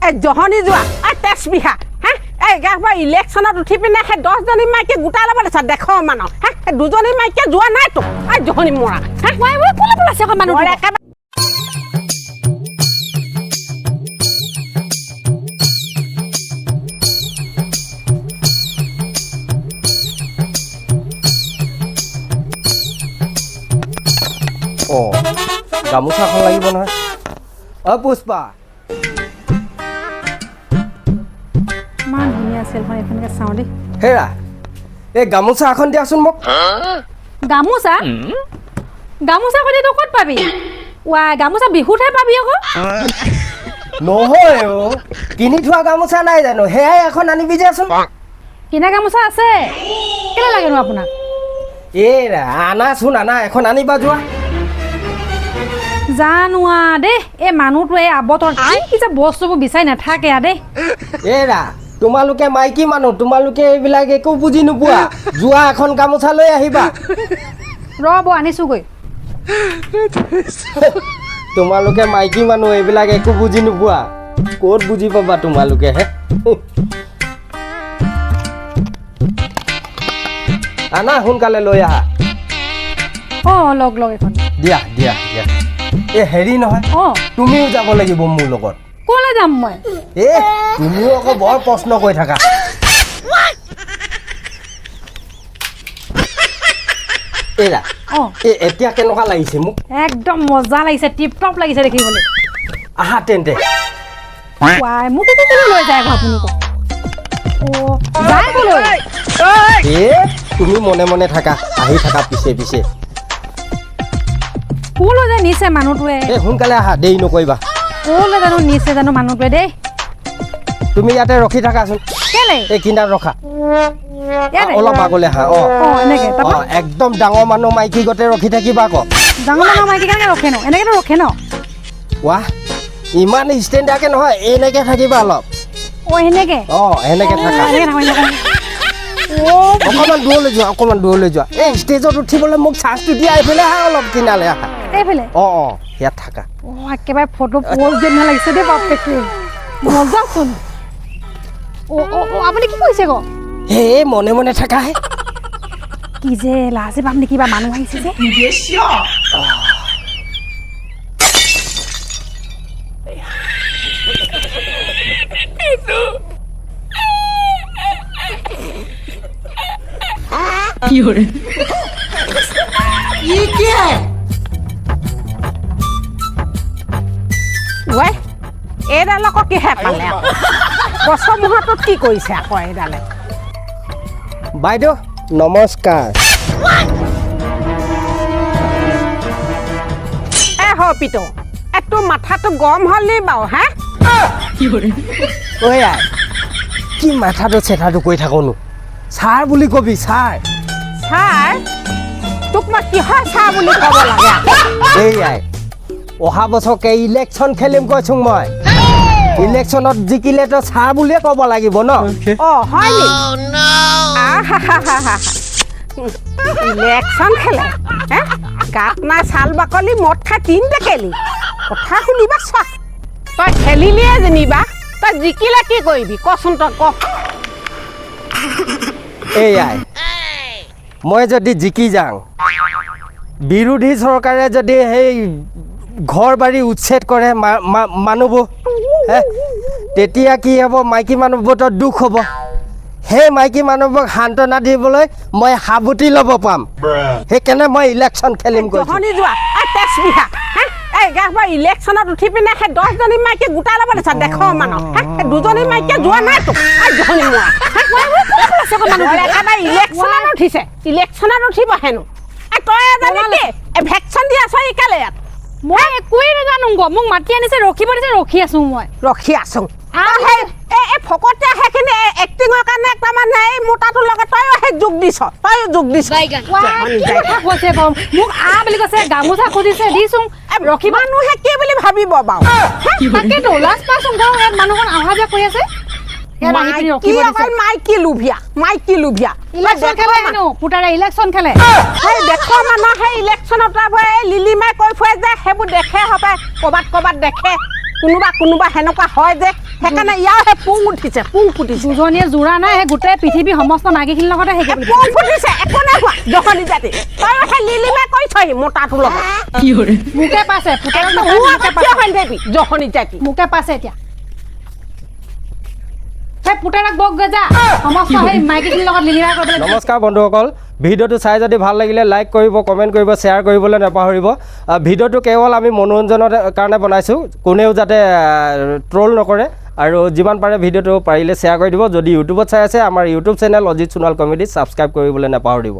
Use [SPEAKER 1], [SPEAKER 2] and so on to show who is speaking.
[SPEAKER 1] এই জহনি যোৱা এই তেজবিহা হা এই গাঁও ইলেকশ্যনত উঠি পিনে সেই 10জনী মাইকী গোটাই ল'ব লৈছা দেখ মানুহ হা সেই 2জনী মাইকীয়ে যোৱা নাইতো এই জহনি মৰা হা কোলে আছে মানুহ
[SPEAKER 2] গামোচাখন লাগিব নহয় পুষ্পা
[SPEAKER 3] ইমান ধুনীয়া চেলখন এখনকে চাওঁ দেই
[SPEAKER 2] হেৰা এই গামোচা এখন দিয়াচোন মোক
[SPEAKER 3] গামোচা গামোচা ক'লে তই ক'ত পাবি গামোচা বিহুতহে পাবি আকৌ
[SPEAKER 2] নহয় কিনি থোৱা গামোচা নাই জানো সেয়াই এখন আনিবি যাচোন
[SPEAKER 3] কিনা গামোচা আছে কেলে লাগেনো আপোনাক
[SPEAKER 2] এৰা আনাচোন আনা এখন আনিবা যোৱা
[SPEAKER 3] জানো দেই এই মানুহটোৱে আবতৰ কি যে বস্তুবোৰ বিচাৰি নাথাকে দেই
[SPEAKER 2] এৰা তোমালোকে মাইকী মানুহ তোমালোকে এইবিলাক একো বুজি নোপোৱা যোৱা এখন গামোচা লৈ আহিবা
[SPEAKER 3] ৰ'ব আনিছোগৈ
[SPEAKER 2] তোমালোকে মাইকী মানুহ এইবিলাক একো বুজি নোপোৱা ক'ত বুজি পাবা তোমালোকে হে আনা সোনকালে লৈ আহা
[SPEAKER 3] লগ এখন
[SPEAKER 2] দিয়া দিয়া দিয়া এই হেৰি নহয় তুমিও যাব লাগিব মোৰ লগত
[SPEAKER 3] ক'লৈ যাম মই
[SPEAKER 2] তুমিও আকৌ বৰ প্ৰশ্ন কৰি থাকা এৰা এতিয়া কেনেকুৱা লাগিছে মোক
[SPEAKER 3] একদম মজা লাগিছে টিপ টপ লাগিছে দেখিবলৈ
[SPEAKER 2] আহা তেন্তে
[SPEAKER 3] মোক লৈ যায় আপুনি যায় ক'লৈ
[SPEAKER 2] তুমি মনে মনে থাকা আহি থাকা পিছে পিছে
[SPEAKER 3] ক'লৈ যে নিছে মানুহটোৱে
[SPEAKER 2] সোনকালে আহা দেৰি নকৰিবা
[SPEAKER 3] ক'লৈ জানো নিছে জানো মানুহটোৱে দেই
[SPEAKER 2] তুমি ইয়াতে ৰখি থাকাচোন
[SPEAKER 3] কেলে
[SPEAKER 2] এই কিনাৰত ৰখা অলপ আগলৈ আহা
[SPEAKER 3] এনেকে
[SPEAKER 2] একদম ডাঙৰ মানুহ মাইকী গতে ৰখি থাকিবা আকৌ
[SPEAKER 3] ডাঙৰ মানুহ মাইকী কেনেকে ৰখে ন এনেকেতো ৰখে ন
[SPEAKER 2] ৱাহ ইমান ষ্টেণ্ডাৰ্ডকে নহয় এনেকে থাকিবা অলপ
[SPEAKER 3] এনেকে
[SPEAKER 2] এনেকে থাকা অকণমান দূৰলৈ যোৱা এই ষ্টেজত উঠিবলৈ মোক চান্সটো দিয়া এইফালে আহা অলপ কিনালে আহা
[SPEAKER 3] এইফালে
[SPEAKER 2] ইয়াত থাকা
[SPEAKER 3] একেবাৰে ফটো প'জ যেন লাগিছে দেই বাপেকে মজাচোন আপুনি কি কৰিছে আকৌ
[SPEAKER 2] মনে মনে থাকা হে
[SPEAKER 3] কি যে লাজে পাম নেকি বা মানুহ আহিছে যে
[SPEAKER 1] কি হৰে এইডাল আকৌ কিহে পালে গছৰ মুহূৰ্তত কি কৰিছে আকৌ এইডালে
[SPEAKER 2] বাইদেউ নমস্কাৰ
[SPEAKER 1] পিতো তোৰ মাথাটো গৰম হ'ল নি বাৰু হা
[SPEAKER 2] কি মাথাটো চেথাটো কৈ থাকোনো ছাৰ বুলি কবি ছাৰ
[SPEAKER 1] তোক মই কিহৰ ছাৰ বুলি ক'ব লাগে
[SPEAKER 2] অহা বছৰকে ইলেকশ্যন খেলিম কৈছোঁ মই ইলেকশ্যনত জিকিলে তো ছাৰ বুলিয়ে ক'ব লাগিব ন
[SPEAKER 1] হয় নি ইলেকশ্যন খেলে গাত নাই ছাল বাকলি মদ খাই তিন টেকেলি কথা শুনিবা চোৱা তই খেলিলিয়ে যেনিবা তই জিকিলে কি কৰিবি কচোন তই ক
[SPEAKER 2] মই যদি জিকি যাওঁ বিৰোধী চৰকাৰে যদি সেই ঘৰ বাৰী উচ্ছেদ কৰে মানুহবোৰ তেতিয়া কি হ'ব মাইকী মানুহবোৰৰ দুখ হ'ব সেই মাইকী মানুহবোৰক সান্তনা দিবলৈ মই সাবুতি ল'ব পাম সেইকাৰণে মই ইলেকশ্যন খেলিম
[SPEAKER 1] ইলেকশ্যনত উঠি পিনে সেই 10জনী মাইকী গোটাই ল'ব লৈছা দেখ মানুহ সেই 2জনী মাইকীয়ে যোৱা নাইতো ইলেকশ্যনত উঠিছে ইলেকশ্যনত উঠিব হেনো তই ভেকচিন দি আছ ইকালে ইয়াত
[SPEAKER 3] মই একোৱেই নাজানো মোক মাতি আনিছে ৰখিব দিছে ৰখি আছো মই
[SPEAKER 1] ৰখি আছো ফকতে সেইখিনি এক্টিঙৰ কাৰণে তাৰমানে এই মোটাটোৰ লগত তয়ো সেই যোগ দিছ
[SPEAKER 3] মোক বুলি কৈছে গামোচা খুজিছে দিছো ৰখি
[SPEAKER 1] মানুহে কি বুলি ভাবিব বাৰু
[SPEAKER 3] তাকেতো লাজ পাইছো মানুহখন অহা যোৱা কৰি আছে
[SPEAKER 1] মাইকী লোভিয়া
[SPEAKER 3] ইলেকশ্যন খেলে হেনো পুতাৰে ইলেকশ্যন খেলে
[SPEAKER 1] সেই দেখৰ মানুহ সেই ইলেকশ্যনত লিলিমাই কৈ ফুৰে যে সেইবোৰ দেখে হপায় ক'ৰবাত দেখে কোনোবা সেনেকুৱা হয় যে সেইকাৰণে ইয়াৰ সেই পুং উঠিছে পুং ফুটিছে
[SPEAKER 3] দুজনীয়ে জোৰা নাই সেই গোটেই পৃথিৱী সমস্ত মাইকীখিনিৰ লগতে সেই
[SPEAKER 1] পুং ফুটিছে একো নাই হোৱা জহনী জাতি তই সেই লিলিমাই কৈছহি মোটাটোৰ লগত
[SPEAKER 3] মোকে পাইছে পুতেৰক
[SPEAKER 1] জহনী জাতি
[SPEAKER 3] মোকে পাইছে এতিয়া সেই পুতেৰক বক গজা সমস্ত সেই মাইকীখিনিৰ লগত লিলিমা কৰিবলৈ
[SPEAKER 2] নমস্কাৰ বন্ধুসকল ভিডিঅ'টো চাই যদি ভাল লাগিলে লাইক কৰিব কমেণ্ট কৰিব শ্বেয়াৰ কৰিবলৈ নাপাহৰিব ভিডিঅ'টো কেৱল আমি মনোৰঞ্জনৰ কাৰণে বনাইছোঁ কোনেও যাতে ট্ৰল নকৰে আৰু যিমান পাৰে ভিডিঅ'টো পাৰিলে শ্বেয়াৰ কৰি দিব যদি ইউটিউবত চাই আছে আমাৰ YouTube channel Ajit Sonowal comedy subscribe কৰিবলৈ নাপাহৰিব